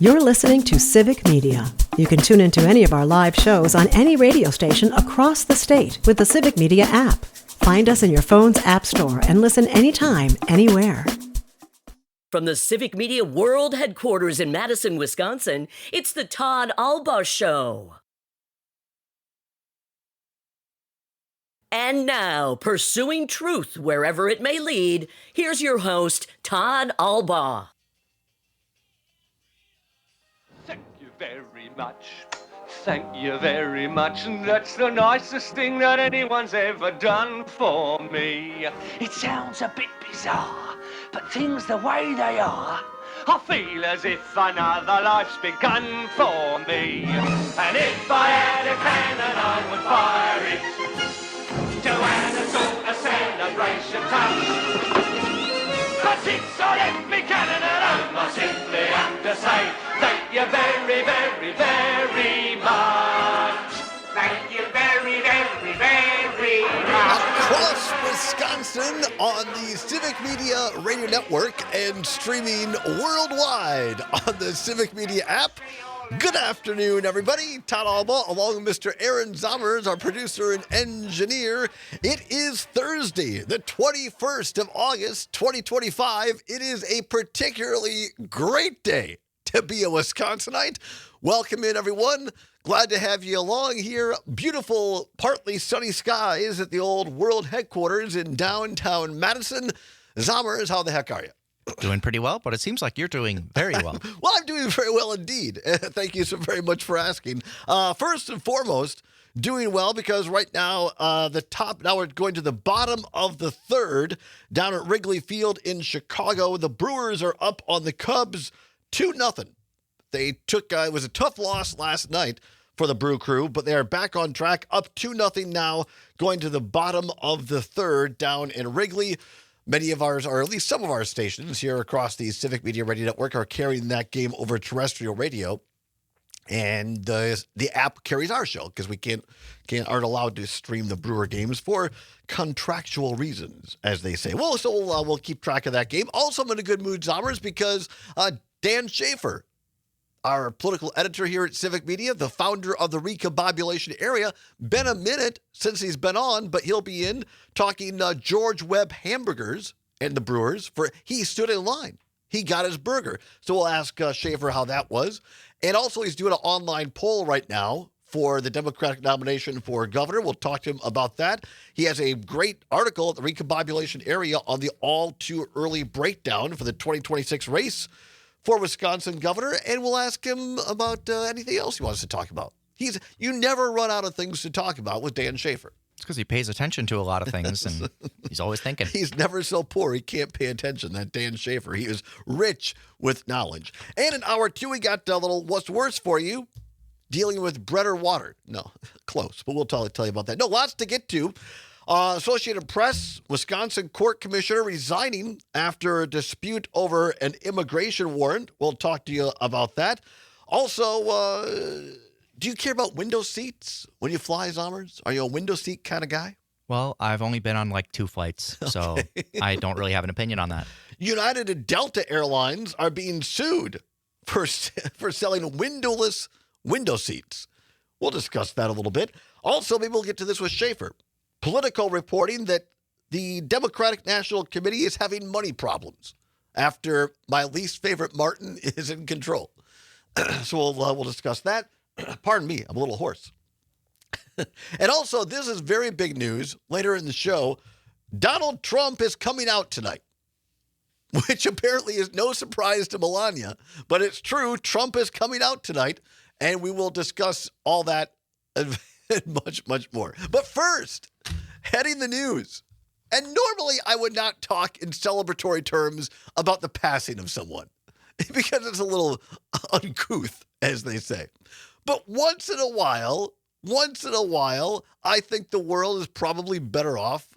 You're listening to Civic Media. You can tune into any of our live shows on any radio station across the state with the Civic Media app. Find us in your phone's app store and listen anytime, anywhere. From the Civic Media World Headquarters in Madison, Wisconsin, it's the Todd Alba Show. And now, pursuing truth wherever it may lead, here's your host, Todd Alba. Thank you very much. Thank you very much. And that's the nicest thing that anyone's ever done for me. It sounds a bit bizarre, but things the way they are, I feel as if another life's begun for me. And if I had a cannon, I would fire it to add a sort of celebration touch. But since I left me cannon at home, I simply have to say thank you very, very, very much. Thank you very, very, very much. Across Wisconsin on the Civic Media Radio Network and streaming worldwide on the Civic Media app. Good afternoon, everybody. Todd Alba, along with Mr. Aaron Zommers, our producer and engineer. It is Thursday, the 21st of August, 2025. It is a particularly great day to be a Wisconsinite. Welcome in, everyone. Glad to have you along here. Beautiful, partly sunny skies at the old world headquarters in downtown Madison. Zommers, how the heck are you? Doing pretty well, but it seems like you're doing very well. Well, I'm doing very well indeed. Thank you so very much for asking. First and foremost, doing well because right now, now we're going to the bottom of the third down at Wrigley Field in Chicago. The Brewers are up on the Cubs 2-0. They took, it was a tough loss last night for the Brew Crew, but they are back on track, up 2-0 now, going to the bottom of the third down in Wrigley. Many of ours, or at least some of our stations here across the Civic Media Radio Network, are carrying that game over terrestrial radio, and the app carries our show because we aren't allowed to stream the Brewer games for contractual reasons, as they say. Well, so we'll keep track of that game. Also, I'm in a good mood, Zommers, because Dan Shafer, our political editor here at Civic Media, the founder of the Recombobulation Area, been a minute since he's been on, but he'll be in talking George Webb hamburgers and the Brewers. He stood in line. He got his burger. So we'll ask Shafer how that was. And also he's doing an online poll right now for the Democratic nomination for governor. We'll talk to him about that. He has a great article at the Recombobulation Area on the all too early breakdown for the 2026 race for Wisconsin governor, and we'll ask him about anything else he wants to talk about. You never run out of things to talk about with Dan Shafer. It's because he pays attention to a lot of things, and he's always thinking. He's never so poor he can't pay attention, that Dan Shafer. He is rich with knowledge. And in hour two, we got a little what's worse for you, dealing with bread or water. No, close, but we'll tell you about that. No, lots to get to. Associated Press, Wisconsin court commissioner resigning after a dispute over an immigration warrant. We'll talk to you about that. Also, do you care about window seats when you fly, Zommers? Are you a window seat kind of guy? Well, I've only been on like 2 flights, so I don't really have an opinion on that. United and Delta Airlines are being sued for selling windowless window seats. We'll discuss that a little bit. Also, maybe we'll get to this with Shafer. Politico reporting that the Democratic National Committee is having money problems after my least favorite Martin is in control. So we'll discuss that. Pardon me, I'm a little hoarse. And also, this is very big news. Later in the show, Donald Trump is coming out tonight, which apparently is no surprise to Melania, but it's true. Trump is coming out tonight, and we will discuss all that and much, much more. But first, heading the news. And normally I would not talk in celebratory terms about the passing of someone because it's a little uncouth, as they say. But once in a while, I think the world is probably better off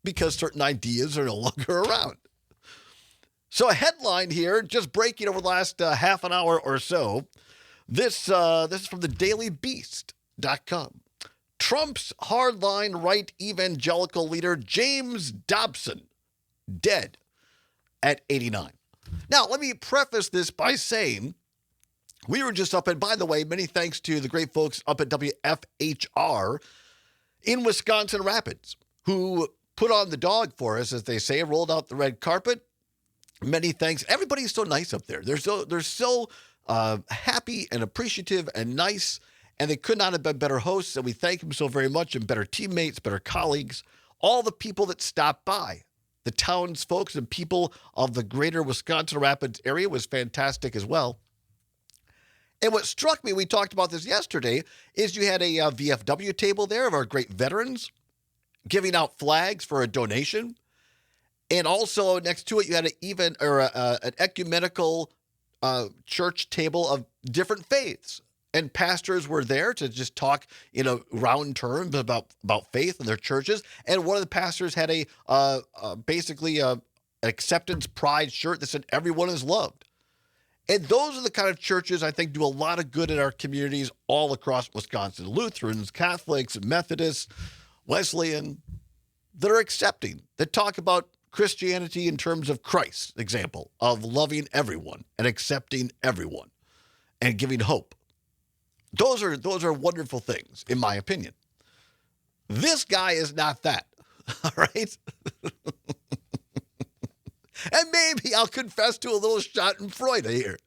because certain ideas are no longer around. So a headline here, just breaking over the last half an hour or so. This is from the dailybeast.com. Trump's hardline right evangelical leader James Dobson dead at 89. Now, let me preface this by saying We were just up, and by the way, many thanks to the great folks up at WFHR in Wisconsin Rapids, who put on the dog for us, as they say, rolled out the red carpet. Many thanks. Everybody's so nice up there. They're so happy and appreciative and nice, and they could not have been better hosts, and we thank them so very much, and better teammates, better colleagues, all the people that stopped by. The townsfolk and people of the greater Wisconsin Rapids area was fantastic as well. And what struck me, we talked about this yesterday, is you had a VFW table there of our great veterans giving out flags for a donation. And also next to it, you had an ecumenical church table of different faiths. And pastors were there to just talk in a round terms about faith in their churches. And one of the pastors had basically an acceptance pride shirt that said, "Everyone is loved." And those are the kind of churches I think do a lot of good in our communities all across Wisconsin. Lutherans, Catholics, Methodists, Wesleyan, that are accepting, that talk about Christianity in terms of Christ, example, of loving everyone and accepting everyone and giving hope. Those are wonderful things, in my opinion. This guy is not that, all right? And maybe I'll confess to a little schadenfreude here.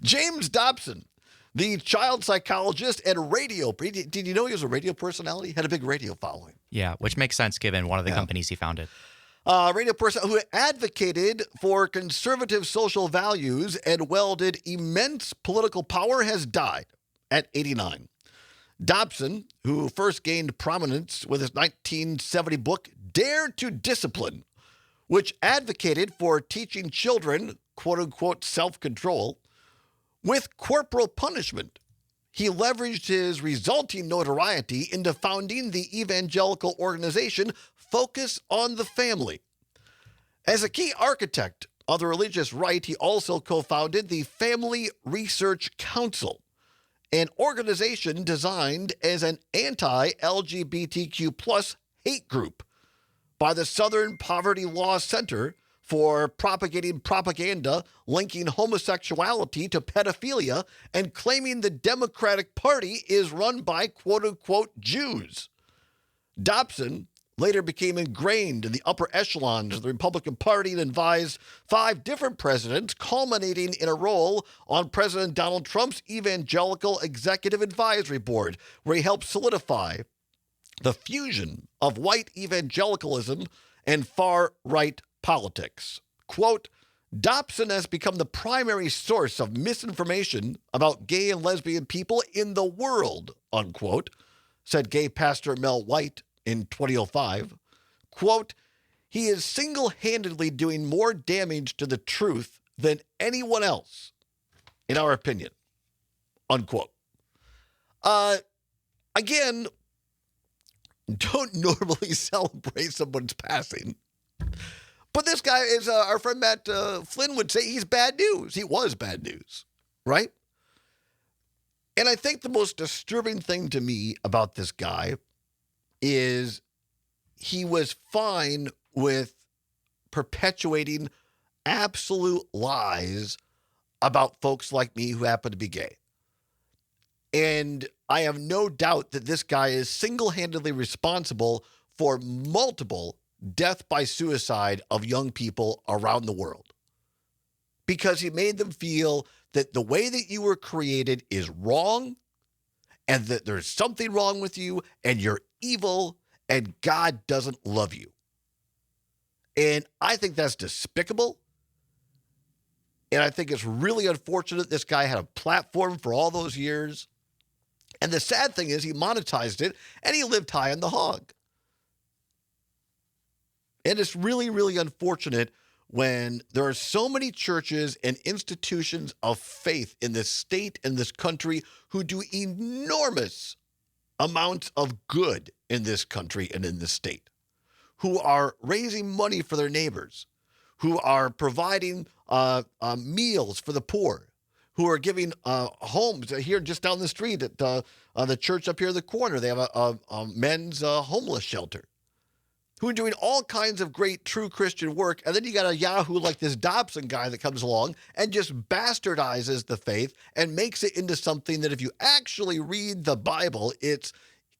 James Dobson, the child psychologist and radio. Did you know he was a radio personality? Had a big radio following. Yeah, which makes sense given one of the companies he founded. Radio person who advocated for conservative social values and wielded immense political power, has died at 89. Dobson, who first gained prominence with his 1970 book, Dare to Discipline, which advocated for teaching children, quote-unquote, self-control with corporal punishment. He leveraged his resulting notoriety into founding the evangelical organization Focus on the Family. As a key architect of the religious right, he also co-founded the Family Research Council, an organization designed as an anti-LGBTQ plus hate group by the Southern Poverty Law Center for propagating propaganda linking homosexuality to pedophilia and claiming the Democratic Party is run by quote-unquote Jews. Dobson later became ingrained in the upper echelons of the Republican Party and advised 5 different presidents, culminating in a role on President Donald Trump's Evangelical Executive Advisory Board, where he helped solidify the fusion of white evangelicalism and far-right politics. Quote, Dobson has become the primary source of misinformation about gay and lesbian people in the world, unquote, said gay pastor Mel White in 2005. Quote, he is single-handedly doing more damage to the truth than anyone else, in our opinion, unquote. Again, don't normally celebrate someone's passing. But this guy is, our friend Matt Flynn would say, he's bad news. He was bad news, right? And I think the most disturbing thing to me about this guy is he was fine with perpetuating absolute lies about folks like me who happen to be gay. And I have no doubt that this guy is single-handedly responsible for multiple death by suicide of young people around the world, because he made them feel that the way that you were created is wrong and that there's something wrong with you and you're evil and God doesn't love you. And I think that's despicable. And I think it's really unfortunate this guy had a platform for all those years. And the sad thing is he monetized it and he lived high on the hog. And it's really, really unfortunate when there are so many churches and institutions of faith in this state and this country who do enormous amounts of good in this country and in this state, who are raising money for their neighbors, who are providing meals for the poor, who are giving homes here just down the street at the church up here in the corner. They have a men's homeless shelter. who are doing all kinds of great true Christian work. And then you got a Yahoo like this Dobson guy that comes along and just bastardizes the faith and makes it into something that if you actually read the Bible, it's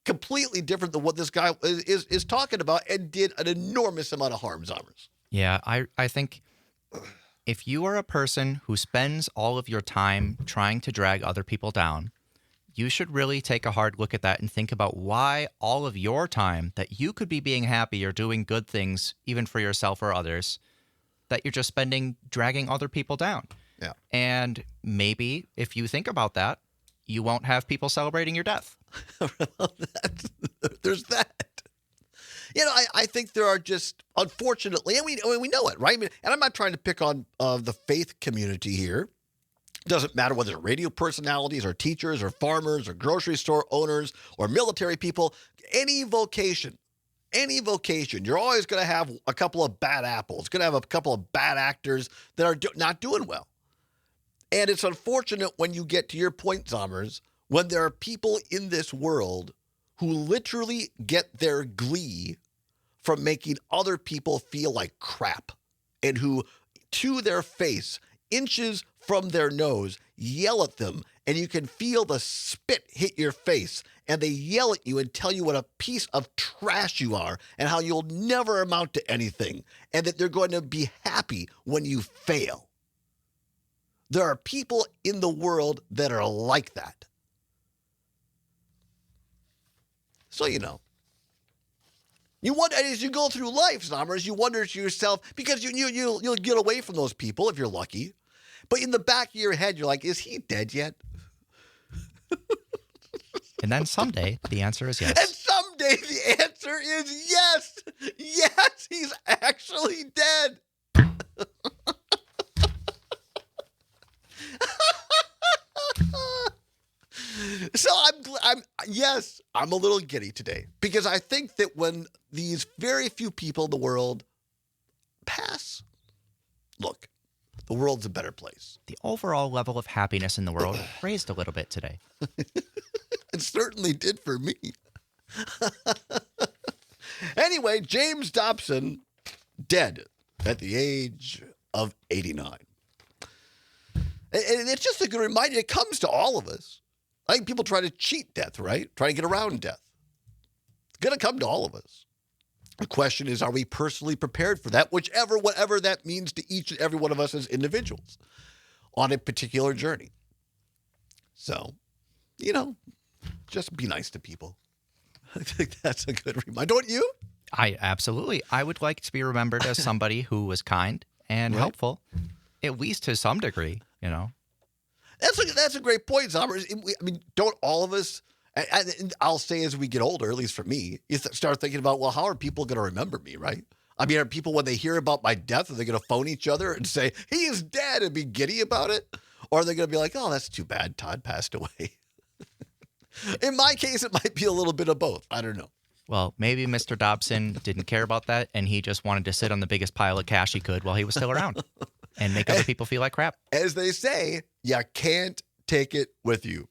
completely different than what this guy is talking about, and did an enormous amount of harm, Zombers. Yeah, I think if you are a person who spends all of your time trying to drag other people down, you should really take a hard look at that and think about why all of your time that you could be being happy or doing good things, even for yourself or others, that you're just spending dragging other people down. Yeah. And maybe if you think about that, you won't have people celebrating your death. There's that. You know, I think there are just, unfortunately, and we know it, right? I mean, and I'm not trying to pick on the faith community here. Doesn't matter whether they're radio personalities or teachers or farmers or grocery store owners or military people, any vocation, you're always going to have a couple of bad apples, going to have a couple of bad actors that are not doing well. And it's unfortunate when you get to your point, Zommers, when there are people in this world who literally get their glee from making other people feel like crap, and who, to their face, inches from their nose, yell at them, and you can feel the spit hit your face, and they yell at you and tell you what a piece of trash you are and how you'll never amount to anything, and that they're going to be happy when you fail. There are people in the world that are like that. So, you know, you wonder, as you go through life, Zommers, you wonder to yourself, because you'll get away from those people if you're lucky. But in the back of your head, you're like, is he dead yet? And then someday, the answer is yes. And someday the answer is yes. Yes, he's actually dead. So I'm a little giddy today, because I think that when these very few people in the world pass, look, the world's a better place. The overall level of happiness in the world raised a little bit today. It certainly did for me. Anyway, James Dobson, dead at the age of 89. And it's just a good reminder. It comes to all of us. I think people try to cheat death, right? Try to get around death. It's going to come to all of us. The question is, are we personally prepared for that? Whatever that means to each and every one of us as individuals on a particular journey. So, you know, just be nice to people. I think that's a good reminder. Don't you? I would like to be remembered as somebody who was kind and helpful, at least to some degree, you know. That's a great point, Zommers. I mean, don't all of us, and I'll say as we get older, at least for me, you start thinking about, well, how are people going to remember me, right? I mean, are people, when they hear about my death, are they going to phone each other and say, he is dead, and be giddy about it? Or are they going to be like, oh, that's too bad, Todd passed away? In my case, it might be a little bit of both. I don't know. Well, maybe Mr. Dobson didn't care about that, and he just wanted to sit on the biggest pile of cash he could while he was still around and make other people feel like crap. As they say, you can't take it with you.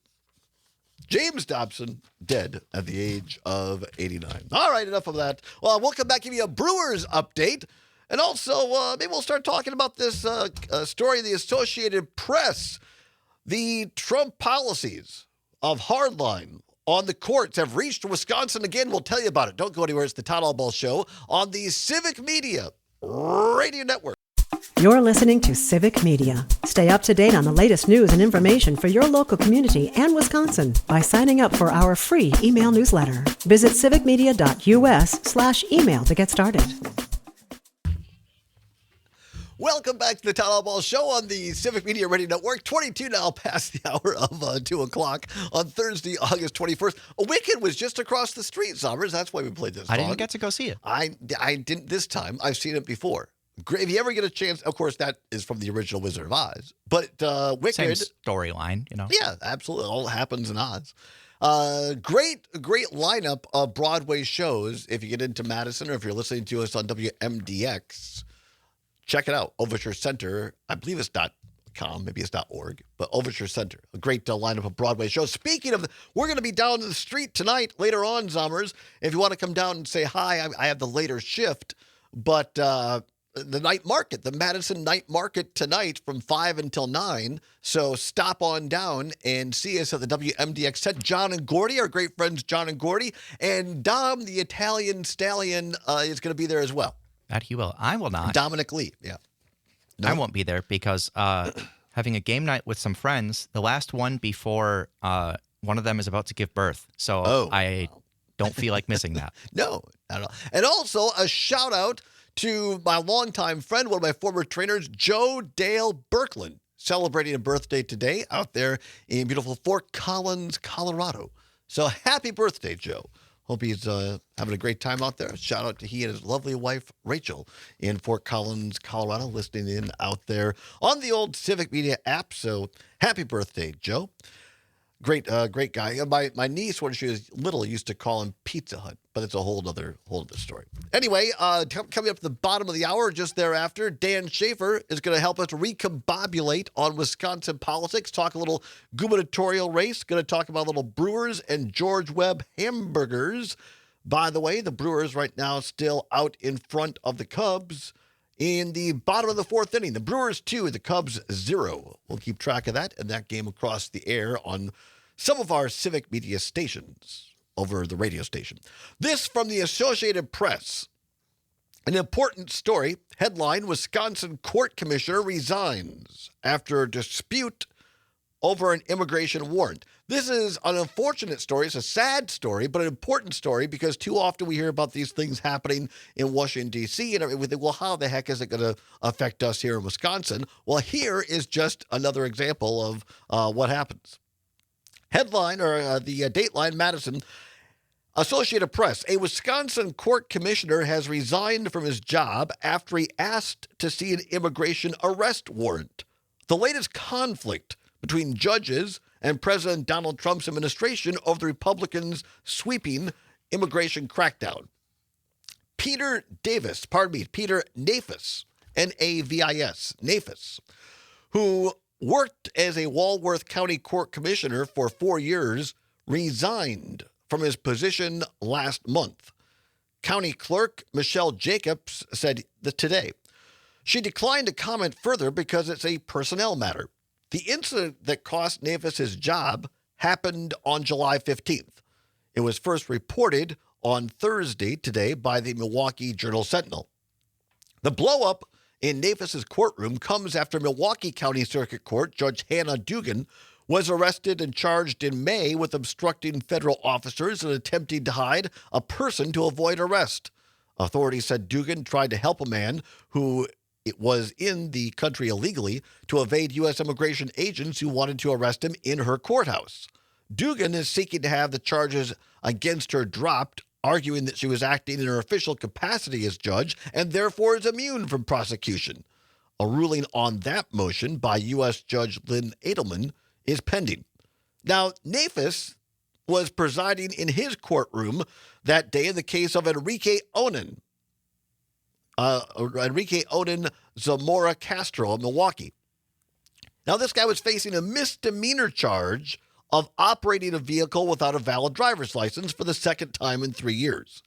James Dobson, dead at the age of 89. All right, enough of that. Well, we'll come back, give you a Brewers update. And also, maybe we'll start talking about this story in the Associated Press. The Trump policies of hardline on the courts have reached Wisconsin again. We'll tell you about it. Don't go anywhere. It's the Todd Allball Show on the Civic Media Radio Network. You're listening to Civic Media. Stay up to date on the latest news and information for your local community and Wisconsin by signing up for our free email newsletter. Visit civicmedia.us/email to get started. Welcome back to the Todd Allball Show on the Civic Media Radio Network. 22 now past the hour of 2 o'clock on Thursday, August 21st. Wicked was just across the street, Zommers. That's why we played this song. I didn't get to go see it. I didn't this time. I've seen it before. Great. If you ever get a chance, of course, that is from the original Wizard of Oz. But Wicked. Same storyline, you know. Yeah, absolutely. All happens in Oz. Great lineup of Broadway shows. If you get into Madison or if you're listening to us on WMDX, check it out. Overture Center. I believe it's .com, maybe it's .org, but Overture Center, a great lineup of Broadway shows. Speaking of, we're going to be down in the street tonight, later on, Zommers. If you want to come down and say hi, I have the later shift, but the night market, the Madison night market tonight from 5 until 9. So stop on down and see us at the WMDX set. John and Gordy, our great friends John and Gordy, and Dom, the Italian stallion, is going to be there as well. That he will. I will not. Dominic Lee, yeah. No? I won't be there because having a game night with some friends, the last one before one of them is about to give birth. So I don't feel like missing that. No, not at all. And also a shout out to my longtime friend, one of my former trainers, Joe Dale Birkland, celebrating a birthday today out there in beautiful Fort Collins, Colorado. So happy birthday, Joe. Hope he's having a great time out there. Shout out to he and his lovely wife, Rachel, in Fort Collins, Colorado, listening in out there on the old Civic Media app. So happy birthday, Joe. Great guy. My niece, when she was little, used to call him Pizza Hut, but it's a whole other story. Anyway, coming up to the bottom of the hour, just thereafter, Dan Shafer is going to help us recombobulate on Wisconsin politics, talk a little gubernatorial race, going to talk about little Brewers and George Webb hamburgers. By the way, the Brewers right now still out in front of the Cubs in the bottom of the fourth inning. The Brewers 2, the Cubs 0. We'll keep track of that and that game across the air on some of our Civic Media stations over the radio station. This from the Associated Press. An important story. Headline, Wisconsin court commissioner resigns after a dispute over an immigration warrant. This is an unfortunate story. It's a sad story, but an important story because too often we hear about these things happening in Washington, D.C., and we think, well, how the heck is it going to affect us here in Wisconsin? Well, here is just another example of what happens. Headline, or the Dateline, Madison, Associated Press, a Wisconsin court commissioner has resigned from his job after he asked to see an immigration arrest warrant. The latest conflict between judges and President Donald Trump's administration over the Republicans' sweeping immigration crackdown. Peter Nafis, N-A-V-I-S, Nafis, who worked as a Walworth County Court Commissioner for 4 years, resigned from his position last month. County Clerk Michelle Jacobs said that today. She declined to comment further because it's a personnel matter. The incident that cost Nafis his job happened on July 15th. It was first reported on Thursday today by the Milwaukee Journal-Sentinel. The blow-up in Nafis's courtroom comes after Milwaukee County Circuit Court Judge Hannah Dugan was arrested and charged in May with obstructing federal officers and attempting to hide a person to avoid arrest. Authorities said Dugan tried to help a man who was in the country illegally to evade U.S. immigration agents who wanted to arrest him in her courthouse. Dugan is seeking to have the charges against her dropped, arguing that she was acting in her official capacity as judge and therefore is immune from prosecution. A ruling on that motion by U.S. Judge Lynn Edelman is pending. Now, Nafis was presiding in his courtroom that day in the case of Enrique Onan Zamora Castro of Milwaukee. Now, this guy was facing a misdemeanor charge of operating a vehicle without a valid driver's license for the second time in 3 years.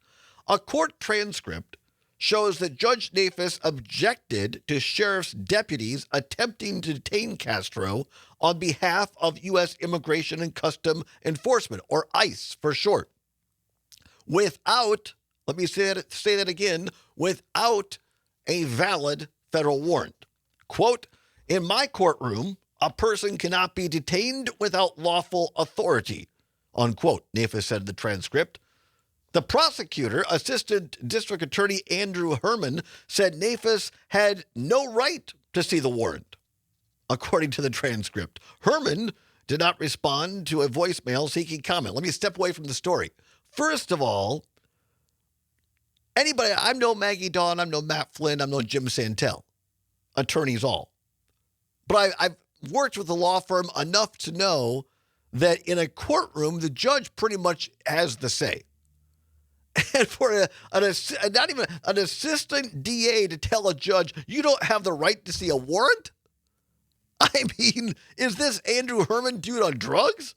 A court transcript shows that Judge Nafis objected to sheriff's deputies attempting to detain Castro on behalf of U.S. Immigration and Custom Enforcement, or ICE for short, without, let me say that again, without a valid federal warrant. Quote, in my courtroom, a person cannot be detained without lawful authority, unquote, Nafis said in the transcript. The prosecutor, Assistant District Attorney Andrew Herman, said Nafis had no right to see the warrant, according to the transcript. Herman did not respond to a voicemail seeking comment. Let me step away from the story. First of all, I'm no Maggie Dawn, I'm no Matt Flynn, I'm no Jim Santel, attorneys all. But I've worked with the law firm enough to know that in a courtroom, the judge pretty much has the say. And for not even an assistant DA to tell a judge, you don't have the right to see a warrant? I mean, is this Andrew Herman dude on drugs?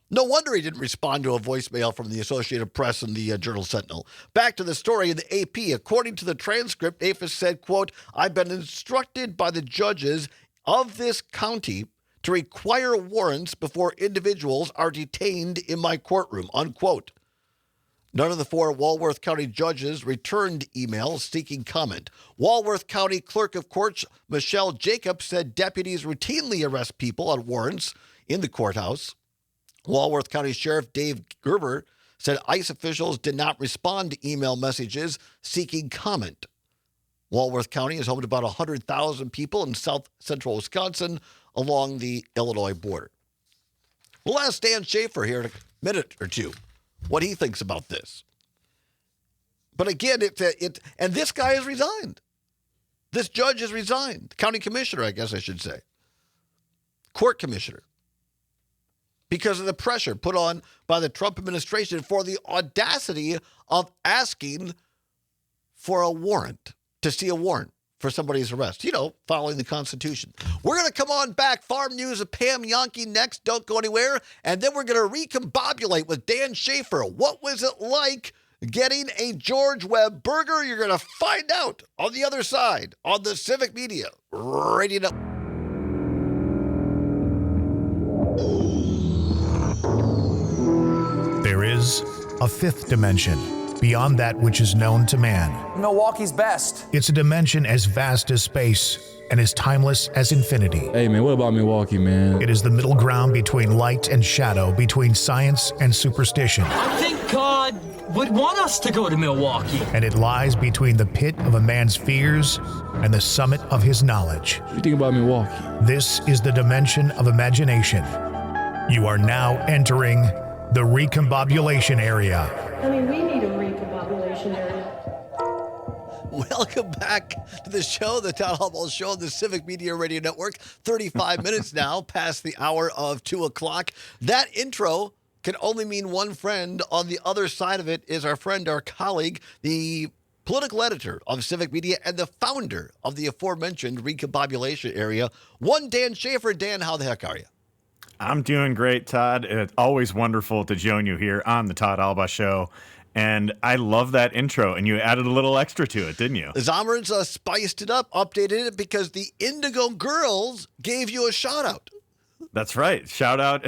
No wonder he didn't respond to a voicemail from the Associated Press and the Journal Sentinel. Back to the story in the AP. According to the transcript, APHIS said, quote, I've been instructed by the judges of this county to require warrants before individuals are detained in my courtroom, unquote. None of the 4 Walworth County judges returned emails seeking comment. Walworth County Clerk of Courts Michelle Jacobs said deputies routinely arrest people on warrants in the courthouse. Walworth County Sheriff Dave Gerber said ICE officials did not respond to email messages seeking comment. Walworth County is home to about 100,000 people in south central Wisconsin along the Illinois border. We'll ask Dan Shafer here in a minute or two what he thinks about this. But again, and this guy has resigned. This judge has resigned. County commissioner, I guess I should say. Court commissioner. Because of the pressure put on by the Trump administration for the audacity of asking for a warrant, to see a warrant for somebody's arrest, following the Constitution. We're going to come on back. Farm News of Pam Yonke next. Don't go anywhere. And then we're going to recombobulate with Dan Shafer. What was it like getting a George Webb burger? You're going to find out on the other side on the Civic Media Radio Network. There is a fifth dimension beyond that which is known to man. Milwaukee's best. It's a dimension as vast as space and as timeless as infinity. Hey, man, what about Milwaukee, man? It is the middle ground between light and shadow, between science and superstition. I think God would want us to go to Milwaukee. And it lies between the pit of a man's fears and the summit of his knowledge. What do you think about Milwaukee? This is the dimension of imagination. You are now entering the recombobulation area. I mean, we need a recombobulation area. Welcome back to the show, the Town Hall Ball Show on the Civic Media Radio Network. 35 minutes now past the hour of 2 o'clock. That intro can only mean one friend. On the other side of it is our friend, our colleague, the political editor of Civic Media and the founder of the aforementioned recombobulation area, one Dan Shafer. Dan, how the heck are you? I'm doing great, Todd. It's always wonderful to join you here on the Todd Alba Show. And I love that intro, and you added a little extra to it, didn't you? Zomer's spiced it up, updated it, because the Indigo Girls gave you a shout-out. That's right. Shout out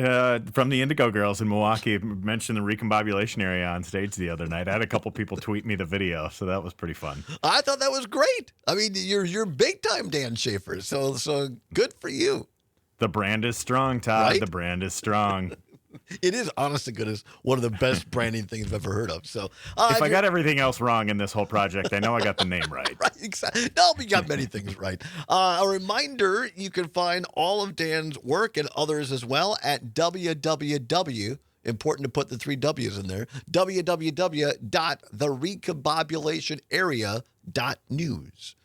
from the Indigo Girls in Milwaukee. Mentioned the recombobulation area on stage the other night. I had a couple people tweet me the video, so that was pretty fun. I thought that was great. I mean, you're big-time Dan Shafer, so good for you. The brand is strong, Todd. Right? The brand is strong. It is, honest to goodness, one of the best branding things I've ever heard of. So, if I got everything else wrong in this whole project, I know I got the name right. Right, exactly. No, we got many things right. A reminder, you can find all of Dan's work and others as well at www. Important to put the 3 W's in there. www.therecombobulationarea.news.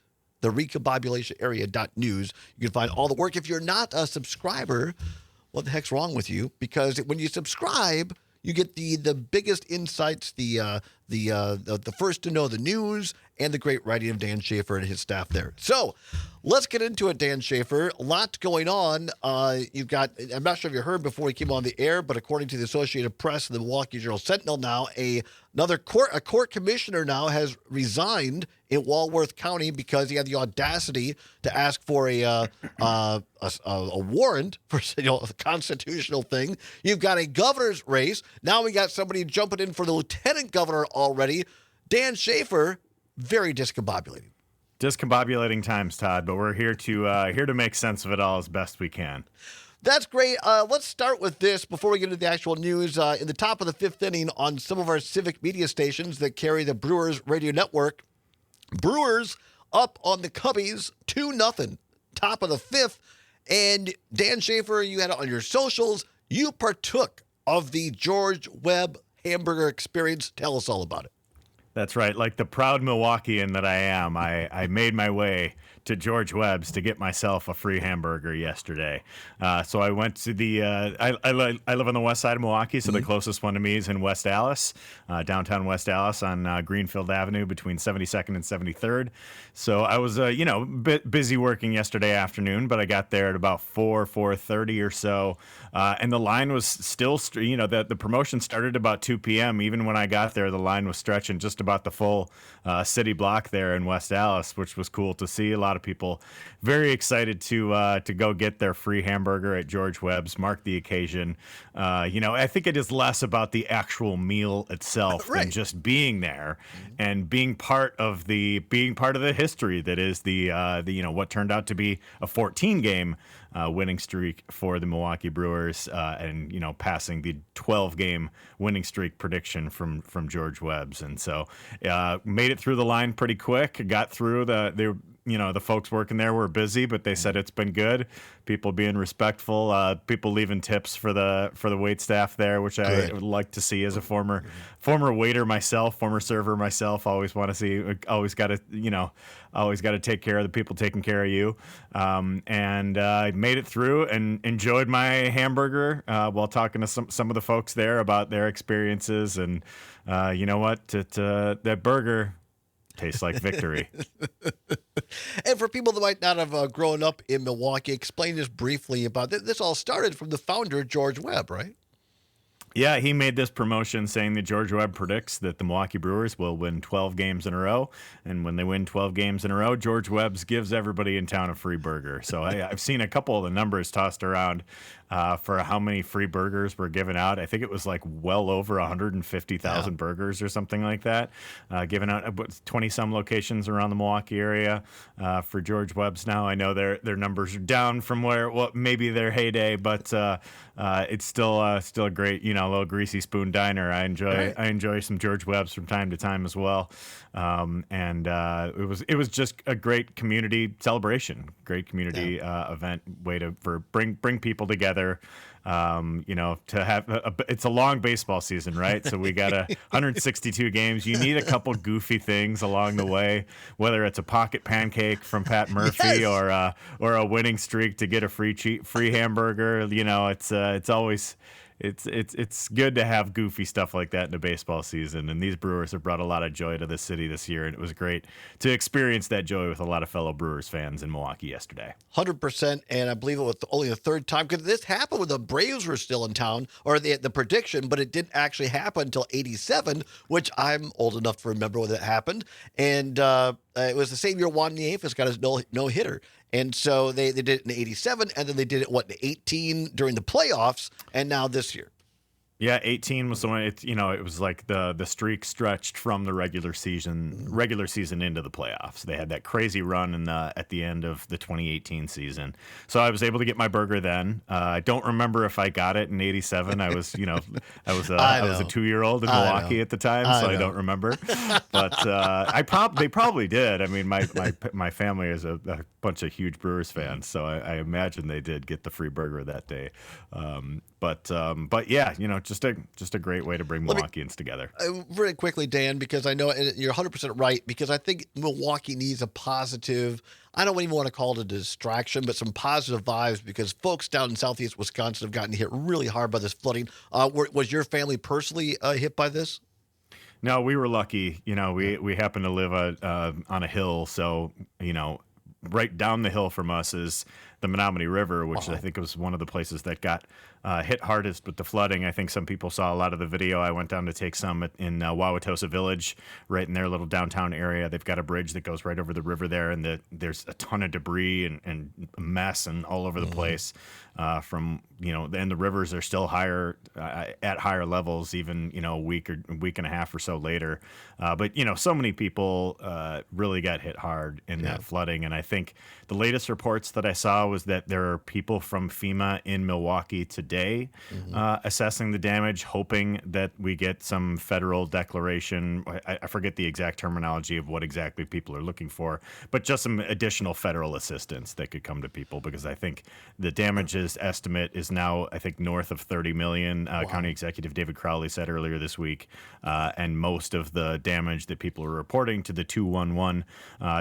Therecombobulationarea.news. You can find all the work. If you're not a subscriber, what the heck's wrong with you? Because when you subscribe, you get the biggest insights, the first to know the news, and the great writing of Dan Shafer and his staff there. So let's get into it, Dan Shafer. A lot going on. You've got, I'm not sure if you heard before we came on the air, but according to the Associated Press and the Milwaukee Journal Sentinel now, a court commissioner now has resigned in Walworth County because he had the audacity to ask for a warrant for a constitutional thing. You've got a governor's race. Now we got somebody jumping in for the lieutenant governor already. Dan Shafer, very discombobulating. Discombobulating times, Todd, but we're here to make sense of it all as best we can. That's great. Let's start with this before we get into the actual news. In the top of the 5th inning on some of our Civic Media stations that carry the Brewers radio network, Brewers up on the Cubbies 2-0, top of the 5th. And Dan Shafer, you had it on your socials. You partook of the George Webb hamburger experience. Tell us all about it. That's right. Like the proud Milwaukeean that I am, I made my way to George Webb's to get myself a free hamburger yesterday. So I went to the I live on the west side of Milwaukee, so the closest one to me is in West Allis, downtown West Allis on Greenfield Avenue between 72nd and 73rd. So I was busy working yesterday afternoon, but I got there at about 4:30 or so, and the line was still the promotion started about 2 p.m. Even when I got there, the line was stretching just about the full city block there in West Allis, which was cool to see. A lot of people very excited to go get their free hamburger at George Webb's, mark the occasion. I think it is less about the actual meal itself than just being there and being part of the history that is the what turned out to be a 14-game winning streak for the Milwaukee Brewers, and passing the 12-game winning streak prediction from George Webb's. And so made it through the line pretty quick. Got through the folks working there were busy, but they said it's been good. People being respectful, people leaving tips for the wait staff there, which I would like to see as a former waiter myself, former server myself. Always want to see, always got to take care of the people taking care of you. And I made it through and enjoyed my hamburger while talking to some of the folks there about their experiences. And you know what? That burger tastes like victory. And for people that might not have grown up in Milwaukee, explain this briefly about this. This all started from the founder, George Webb, right? Yeah, he made this promotion saying that George Webb predicts that the Milwaukee Brewers will win 12 games in a row. And when they win 12 games in a row, George Webb's gives everybody in town a free burger. So I've seen a couple of the numbers tossed around for how many free burgers were given out. I think it was like well over 150,000 burgers or something like that, given out at 20-some locations around the Milwaukee area for George Webb's now. I know their numbers are down from maybe their heyday, but it's still a great, little greasy spoon diner. I enjoy some George Webb's from time to time as well. And it was just a great community celebration, great community event, way to bring people together. To have it's a long baseball season, right? So we got 162 games. You need a couple goofy things along the way, whether it's a pocket pancake from Pat Murphy or a winning streak to get a free hamburger. It's always. It's good to have goofy stuff like that in the baseball season, and these Brewers have brought a lot of joy to the city this year, and it was great to experience that joy with a lot of fellow Brewers fans in Milwaukee yesterday. 100%, and I believe it was only the third time, because this happened when the Braves were still in town, or the prediction, but it didn't actually happen until 87, which I'm old enough to remember when that happened, and it was the same year Juan Nieves got his no-hitter. And so they did it in 87, and then they did it, in 18 during the playoffs, and now this year. Yeah, 18 was the one. It was like the streak stretched from the regular season into the playoffs. They had that crazy run at the end of the 2018 season. So I was able to get my burger then. I don't remember if I got it in 87. I was I was a 2-year-old in Milwaukee at the time, so I don't remember. But they probably did. I mean, my family is a bunch of huge Brewers fans, so I imagine they did get the free burger that day. But yeah, just a great way to bring Milwaukeeans together. Very quickly, Dan, because I know you're 100% right, because I think Milwaukee needs a positive, I don't even want to call it a distraction, but some positive vibes, because folks down in southeast Wisconsin have gotten hit really hard by this flooding. Was your family personally hit by this? No, we were lucky. We happen to live on a hill, so, right down the hill from us is the Menominee River, which I think was one of the places that got hit hardest with the flooding. I think some people saw a lot of the video. I went down to take some in Wauwatosa Village, right in their little downtown area. They've got a bridge that goes right over the river there, and there's a ton of debris and a mess and all over the place. And the rivers are still higher at higher levels, even a week and a half or so later. But so many people really got hit hard in that flooding, and I think the latest reports that I saw was that there are people from FEMA in Milwaukee today assessing the damage, hoping that we get some federal declaration. I forget the exact terminology of what exactly people are looking for, but just some additional federal assistance that could come to people, because I think the damages estimate is now, I think, north of 30 million. County Executive David Crowley said earlier this week, and most of the damage that people are reporting to the 211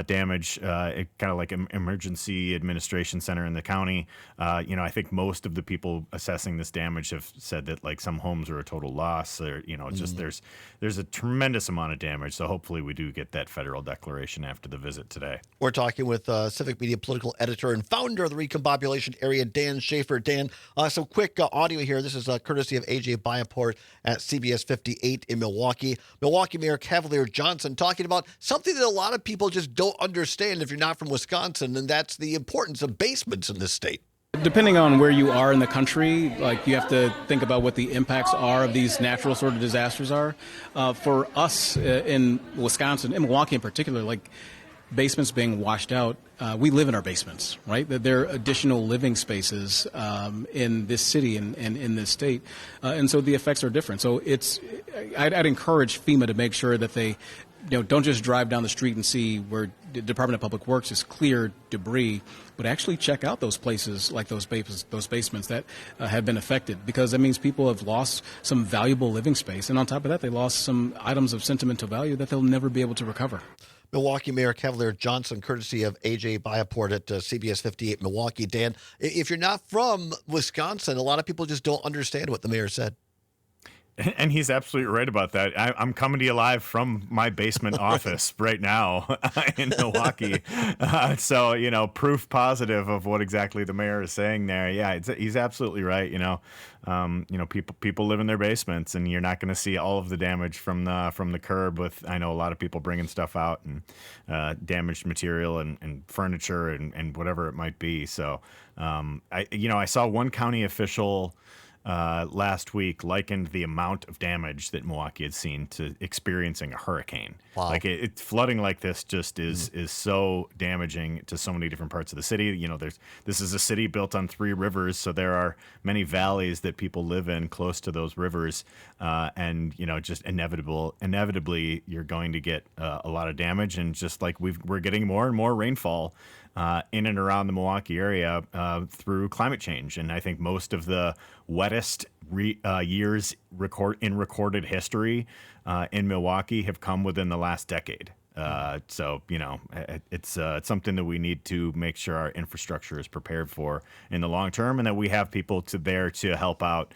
damage, kind of like emergency administration center in the county. I think most of the people assessing this damage have said that like some homes are a total loss. Or, just there's a tremendous amount of damage. So hopefully we do get that federal declaration after the visit today. We're talking with Civic Media political editor and founder of the Recombobulation Area, Dan Shafer. Dan, some quick audio here. This is courtesy of AJ Biaport at CBS 58 in Milwaukee. Milwaukee Mayor Cavalier Johnson talking about something that a lot of people just don't understand if you're not from Wisconsin, and that's the importance of basements in this state. Depending on where you are in the country, like you have to think about what the impacts are of these natural sort of disasters are. For us in Wisconsin, in Milwaukee in particular, like basements being washed out, we live in our basements, right? There are additional living spaces in this city and in this state, and so the effects are different. So I'd encourage FEMA to make sure that they don't just drive down the street and see where the Department of Public Works has cleared debris, but actually check out those places like those basements that have been affected, because that means people have lost some valuable living space. And on top of that, they lost some items of sentimental value that they'll never be able to recover. Milwaukee Mayor Cavalier Johnson, courtesy of AJ Biaport at CBS 58 Milwaukee. Dan, if you're not from Wisconsin, a lot of people just don't understand what the mayor said. And he's absolutely right about that. I'm coming to you live from my basement office right now in Milwaukee. So, proof positive of what exactly the mayor is saying there. Yeah, he's absolutely right. People live in their basements, and you're not going to see all of the damage from the curb. With I know a lot of people bringing stuff out and damaged material and furniture and whatever it might be. So, I saw one county official last week likened the amount of damage that Milwaukee had seen to experiencing a hurricane. Wow. Like flooding like this just is so damaging to so many different parts of the city. This is a city built on 3 rivers, so there are many valleys that people live in close to those rivers, and just inevitably you're going to get a lot of damage. And just like we're getting more and more rainfall in and around the Milwaukee area through climate change. And I think most of the wettest years in recorded history in Milwaukee have come within the last decade. So, it's something that we need to make sure our infrastructure is prepared for in the long term, and that we have people there to help out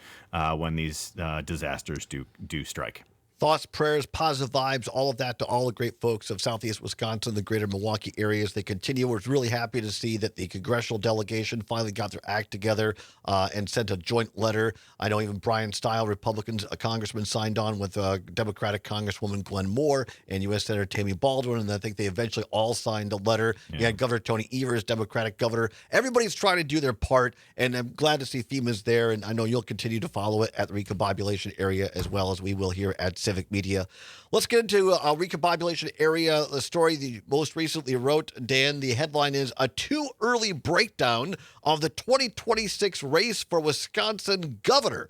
when these disasters do strike. Thoughts, prayers, positive vibes, all of that to all the great folks of Southeast Wisconsin, the greater Milwaukee area as they continue. We're really happy to see that the congressional delegation finally got their act together and sent a joint letter. I know even Brian Stile, Republicans, a congressman, signed on with Democratic Congresswoman Glenn Moore and U.S. Senator Tammy Baldwin, and I think they eventually all signed a letter. Yeah. You had Governor Tony Evers, Democratic governor. Everybody's trying to do their part, and I'm glad to see FEMA's there, and I know you'll continue to follow it at the Recombobulation Area as well as we will here at Civic Media. Let's get into a Recombobulation Area, the story that you most recently wrote, Dan. The headline is "A Too Early Breakdown of the 2026 Race for Wisconsin Governor."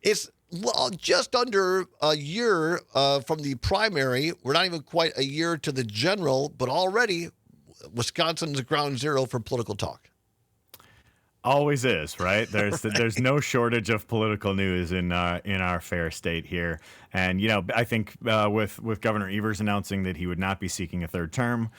It's just under a year from the primary. We're not even quite a year to the general, but already Wisconsin's ground zero for political talk. Always is, right? There's no shortage of political news in our fair state here. And, I think with Governor Evers announcing that he would not be seeking a third term,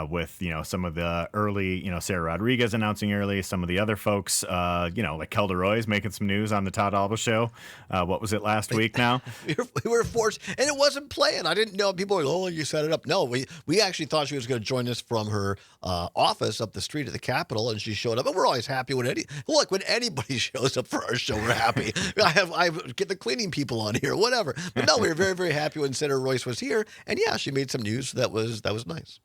with, some of the early, Sarah Rodriguez announcing early, some of the other folks, like Kelda Roy's making some news on the Todd Alba show. What was it last week now? we were forced, and it wasn't planned. I didn't know. People were like, "Oh, you set it up." No, we actually thought she was going to join us from her office up the street at the Capitol, and she showed up. And we're always happy when when anybody shows up for our show, we're happy. I get the cleaning people on here, whatever. But no, we were very, very happy when Senator Royce was here, and yeah, she made some news that was nice.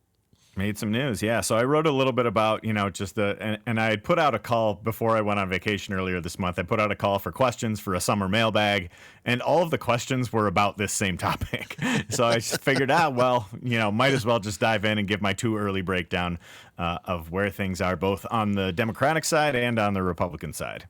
Made some news, yeah. So I wrote a little bit about, just and I had put out a call before I went on vacation earlier this month. I put out a call for questions for a summer mailbag, and all of the questions were about this same topic. So I just figured might as well just dive in and give my too early breakdown of where things are, both on the Democratic side and on the Republican side.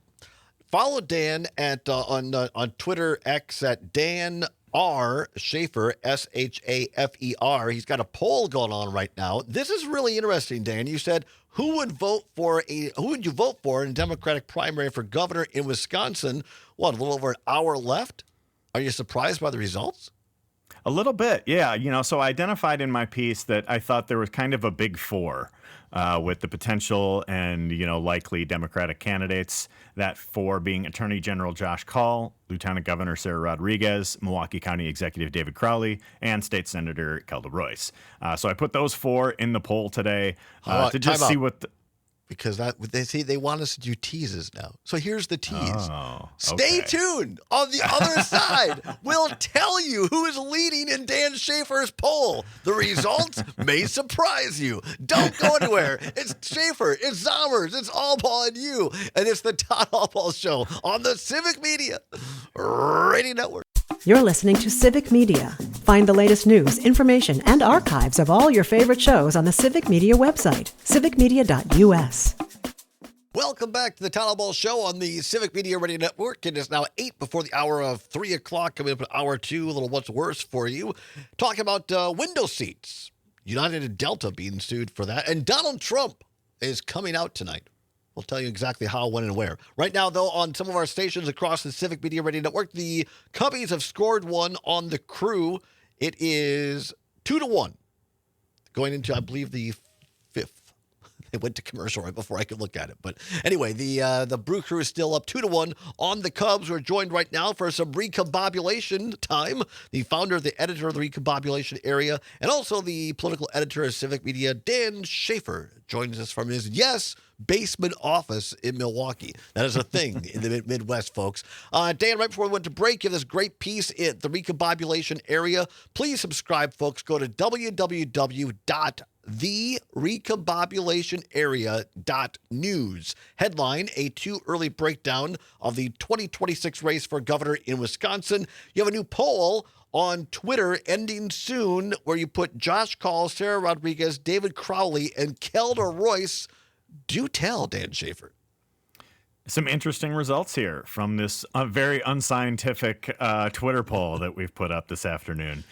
Follow Dan at on Twitter X at Dan R. Shafer, Shafer. He's got a poll going on right now. This is really interesting, Dan. You said who would you vote for in a Democratic primary for governor in Wisconsin? What, a little over an hour left? Are you surprised by the results? A little bit, yeah. So I identified in my piece that I thought there was kind of a big four with the potential and, likely Democratic candidates. That four being Attorney General Josh Kaul, Lieutenant Governor Sarah Rodriguez, Milwaukee County Executive David Crowley, and State Senator Kelda Royce. So I put those four in the poll today to just see what... Because they want us to do teases now. So here's the tease. Oh, Stay okay. tuned. On the other side, we'll tell you who is leading in Dan Shafer's poll. The results may surprise you. Don't go anywhere. It's Shafer, it's Zommers, it's Allball and you. And it's the Todd Allball Show on the Civic Media Radio Network. You're listening to Civic Media. Find the latest news, information, and archives of all your favorite shows on the Civic Media website, civicmedia.us. Welcome back to the Todd Allball Show on the Civic Media Radio Network. It is now 8 before the hour of 3 o'clock, coming up at hour 2, a little what's worse for you. Talking about window seats. United and Delta being sued for that. And Donald Trump is coming out tonight. We'll tell you exactly how, when, and where. Right now, though, on some of our stations across the Civic Media Radio Network, the Cubbies have scored one on the Crew. It is 2-1. Going into, I believe, the 5th. They went to commercial right before I could look at it. But anyway, the Brew Crew is still up 2-1 on the Cubs. We're joined right now for some recombobulation time. The founder, the editor of the recombobulation area, and also the political editor of Civic Media, Dan Shafer, joins us from his, basement office in Milwaukee. That is a thing in the Midwest, folks. Dan, right before we went to break, you have this great piece in the recombobulation area. Please subscribe, folks. Go to www.therecombobulationarea.news. Headline, a too early breakdown of the 2026 race for governor in Wisconsin. You have a new poll on Twitter ending soon where you put Josh Kaul, Sarah Rodriguez, David Crowley, and Kelda Royce. Do tell, Dan Shafer. Some interesting results here from this very unscientific Twitter poll that we've put up this afternoon.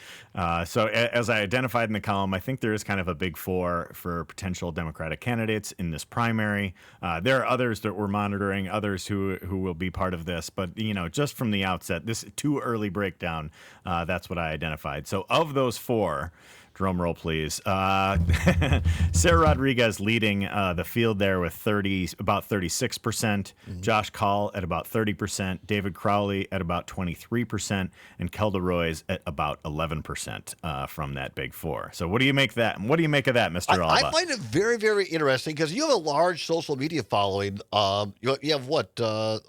So as I identified in the column, I think there is kind of a big four for potential Democratic candidates in this primary. There are others that we're monitoring, others who will be part of this. But, just from the outset, this too early breakdown, that's what I identified. So of those four, drum roll, please. Sarah Rodriguez leading the field there with about 36%. Mm-hmm. Josh Kaul at about 30%. David Crowley at about 23%. And Kelda Royce at about 11% from that big four. So what do you make of that, Mr. Alba? I find it very, very interesting because you have a large social media following. You have what? How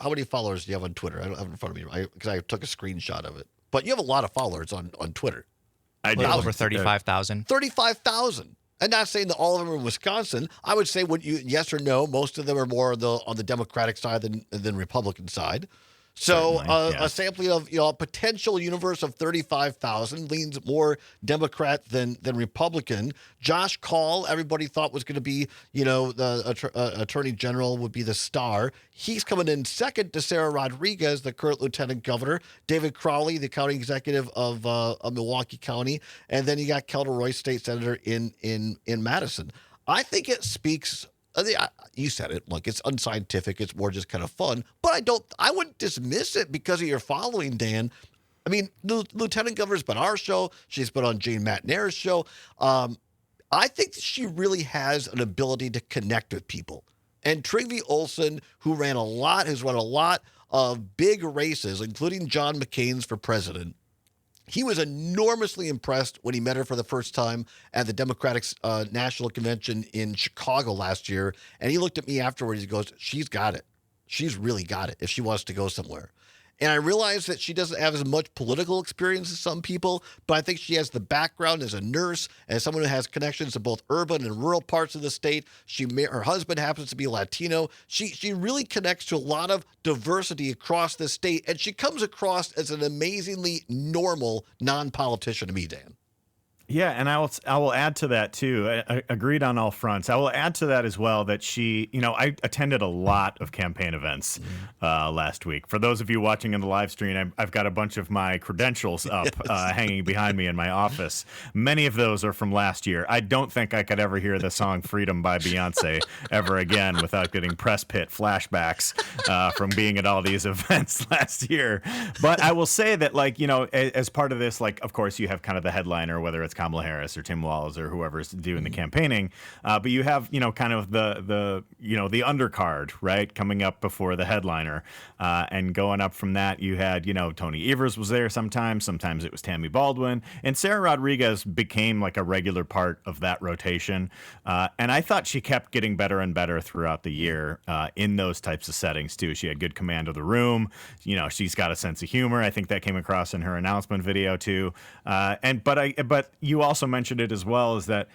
many followers do you have on Twitter? I don't have it in front of me because I took a screenshot of it. But you have a lot of followers on Twitter. I do. Over 35,000. 35,000. And not saying that all of them are in Wisconsin. I would say, yes or no, most of them are more on the Democratic side than Republican side. So a sampling of a potential universe of 35,000 leans more Democrat than Republican. Josh Kaul, everybody thought was going to be, the Attorney General would be the star. He's coming in second to Sarah Rodriguez, the current Lieutenant Governor. David Crowley, the County Executive of Milwaukee County, and then you got Kelda Royce, State Senator in Madison. I think it speaks. You said it. Look, it's unscientific. It's more just kind of fun. But I wouldn't dismiss it because of your following, Dan. I mean, Lieutenant Governor's been on our show. She's been on Jane McNair's show. I think that she really has an ability to connect with people. And Trygve Olsen, who has run a lot of big races, including John McCain's for president. He was enormously impressed when he met her for the first time at the Democratic National Convention in Chicago last year. And he looked at me afterwards. He goes, she's got it. She's really got it if she wants to go somewhere. And I realize that she doesn't have as much political experience as some people, but I think she has the background as a nurse, as someone who has connections to both urban and rural parts of the state. Her husband happens to be Latino. She really connects to a lot of diversity across the state, and she comes across as an amazingly normal non-politician to me, Dan. Yeah, and I will add to that too. I agreed on all fronts. I will add to that as well that she, I attended a lot of campaign events last week. For those of you watching in the live stream, I've got a bunch of my credentials up hanging behind me in my office. Many of those are from last year. I don't think I could ever hear the song "Freedom" by Beyonce ever again without getting press pit flashbacks from being at all these events last year. But I will say that, as part of this, of course, you have kind of the headliner, whether it's Kamala Harris or Tim Walz or whoever's doing the campaigning, but you have kind of the undercard, right, coming up before the headliner, and going up from that you had Tony Evers was there sometimes it was Tammy Baldwin, and Sarah Rodriguez became like a regular part of that rotation, and I thought she kept getting better and better throughout the year in those types of settings too. She had good command of the room. She's got a sense of humor. I think that came across in her announcement video too, but you also mentioned it as well, is that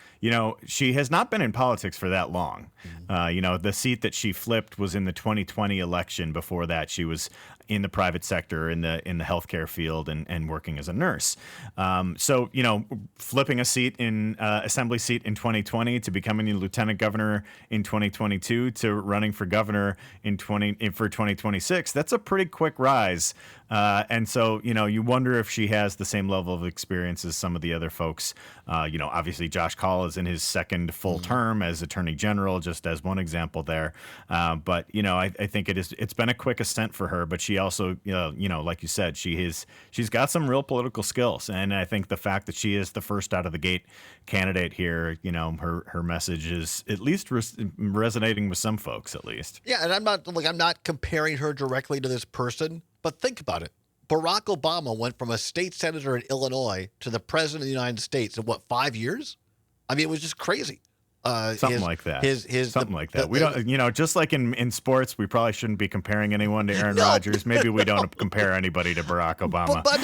she has not been in politics for that long. The seat that she flipped was in the 2020 election. Before that, she was in the private sector, in the healthcare field, and working as a nurse. So flipping a seat in assembly seat in 2020 to becoming a lieutenant governor in 2022 to running for governor for 2026, that's a pretty quick rise. And so you wonder if she has the same level of experience as some of the other folks. Obviously Josh Kaul is in his second full term as Attorney General, just as one example there. But I think it's been a quick ascent for her, but she also, like you said, she's got some real political skills. And I think the fact that she is the first out of the gate candidate here, her message is at least resonating with some folks, at least. Yeah. And I'm not comparing her directly to this person, but think about it. Barack Obama went from a state senator in Illinois to the president of the United States in 5 years? I mean, it was just crazy. Something like that. Something like that. We don't, just like in sports, we probably shouldn't be comparing anyone to Aaron Rodgers. Maybe we don't compare anybody to Barack Obama. But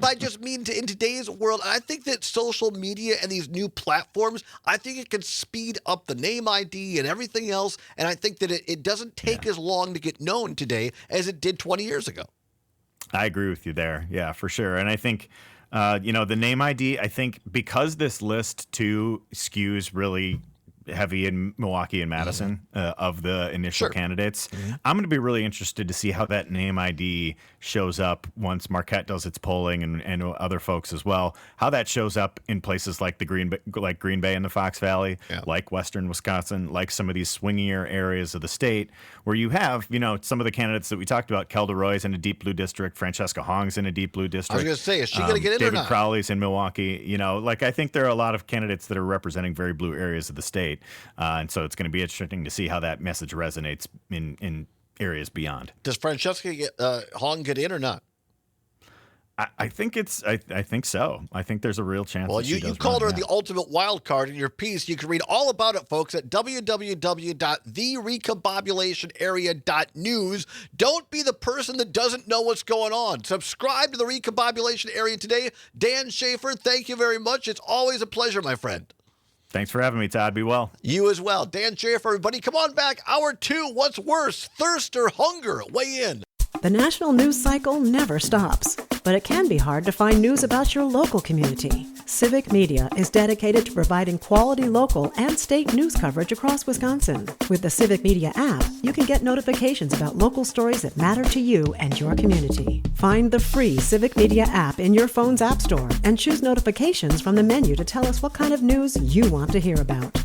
I just mean in today's world, I think that social media and these new platforms, I think it can speed up the name ID and everything else. And I think that it doesn't take as long to get known today as it did 20 years ago. I agree with you there. Yeah, for sure. And I think, the name ID, I think because this list too skews really heavy in Milwaukee and Madison of the initial candidates. I'm going to be really interested to see how that name ID shows up once Marquette does its polling and other folks as well, how that shows up in places like Green Bay in the Fox Valley, like Western Wisconsin, like some of these swingier areas of the state where you have, some of the candidates that we talked about. Kelda Roy's in a deep blue district. Francesca Hong's in a deep blue district. I was going to say, is she going to get in David or not? Crowley's in Milwaukee. I think there are a lot of candidates that are representing very blue areas of the state. And so it's going to be interesting to see how that message resonates in areas beyond. Does Francesca Hong get in or not? I think I think so. I think there's a real chance. Well, you called her the ultimate wild card in your piece. You can read all about it, folks, at www.therecombobulationarea.news. Don't be the person that doesn't know what's going on. Subscribe to the Recombobulation Area today. Dan Shafer, thank you very much. It's always a pleasure, my friend. Thanks for having me, Todd. Be well. You as well. Dan Shafer, everybody. Come on back. Hour 2. What's worse, thirst or hunger? Weigh in. The national news cycle never stops, but it can be hard to find news about your local community. Civic Media is dedicated to providing quality local and state news coverage across Wisconsin. With the Civic Media app, you can get notifications about local stories that matter to you and your community. Find the free Civic Media app in your phone's app store and choose notifications from the menu to tell us what kind of news you want to hear about.